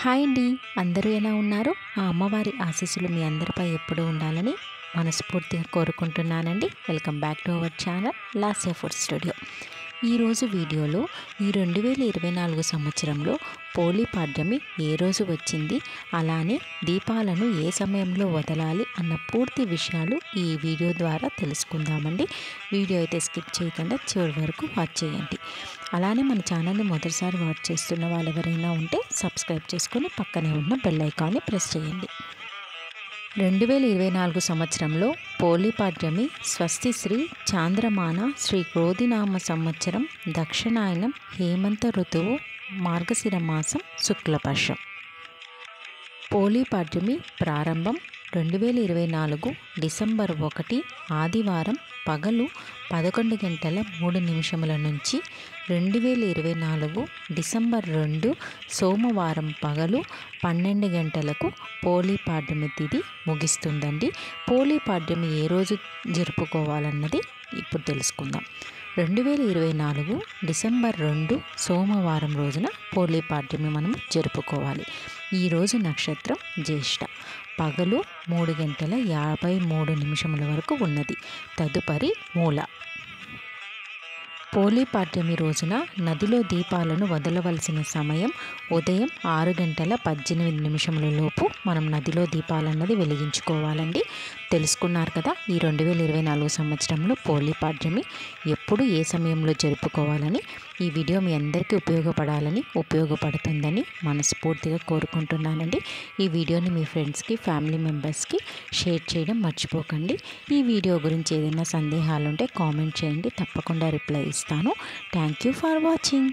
Hi అండి. అందరూ ఎలా ఉన్నారు? ఆ అమ్మవారి ఆశీస్సులు మీ అందరిపై ఎప్పుడూ ఉండాలని మనస్ఫూర్తిగా కోరుకుంటున్నానండి. Welcome back to our channel Lasya food studio. ఈరోజు వీడియోలో ఈ 2024 సంవత్సరంలో పోలీపాడ్యమి ఏ రోజు వచ్చింది, అలానే దీపాలను ఏ సమయంలో వదలాలి అన్న పూర్తి విషయాలు ఈ వీడియో ద్వారా తెలుసుకుందామండి. వీడియో అయితే స్కిప్ చేయకుండా చివరి వరకు వాచ్ చేయండి. అలానే మన ఛానల్ని మొదటిసారి వాచ్ చేస్తున్న వాళ్ళు ఎవరైనా ఉంటే సబ్స్క్రైబ్ చేసుకొని పక్కనే ఉన్న బెల్ ఐకాన్ని ప్రెస్ చేయండి. 2024 సంవత్సరంలో పోలీపాడ్యమి స్వస్తి శ్రీ చాంద్రమాన శ్రీ క్రోధినామ సంవత్సరం దక్షిణాయనం హేమంత ఋతువు మార్గశిర మాసం శుక్లపక్షం. పోలీపాడ్యమి ప్రారంభం 2024 డిసెంబర్ 1 ఆదివారం పగలు 11:03 నుంచి 2024 డిసెంబర్ 2 సోమవారం పగలు 12 గంటలకు పోలీపాడ్యమి తిథి ముగిస్తుందండి. పోలీపాడ్యమి ఏ రోజు జరుపుకోవాలన్నది ఇప్పుడు తెలుసుకుందాం. 2024 డిసెంబర్ 2 సోమవారం రోజున పోలీపాడ్యమి మనం జరుపుకోవాలి. ఈరోజు నక్షత్రం జ్యేష్ఠ. పగలు 3:53 వరకు ఉన్నది. తదుపరి మూల. పోలీపాడ్యమి రోజున నదిలో దీపాలను వదలవలసిన సమయం ఉదయం 6:18 లోపు మనం నదిలో దీపాలన్నది వెలిగించుకోవాలండి. తెలుసుకున్నారు కదా, ఈ 2024 సంవత్సరంలో పోలీపాడ్యమి ఎప్పుడు ఏ సమయంలో జరుపుకోవాలని. ఈ వీడియో మీ అందరికీ ఉపయోగపడుతుందని మనస్ఫూర్తిగా కోరుకుంటున్నానండి. ఈ వీడియోని మీ ఫ్రెండ్స్కి, ఫ్యామిలీ మెంబర్స్కి షేర్ చేయడం మర్చిపోకండి. ఈ వీడియో గురించి ఏదైనా సందేహాలు ఉంటే కామెంట్ చేయండి, తప్పకుండా రిప్లై ఇస్తాను. Thank you for watching.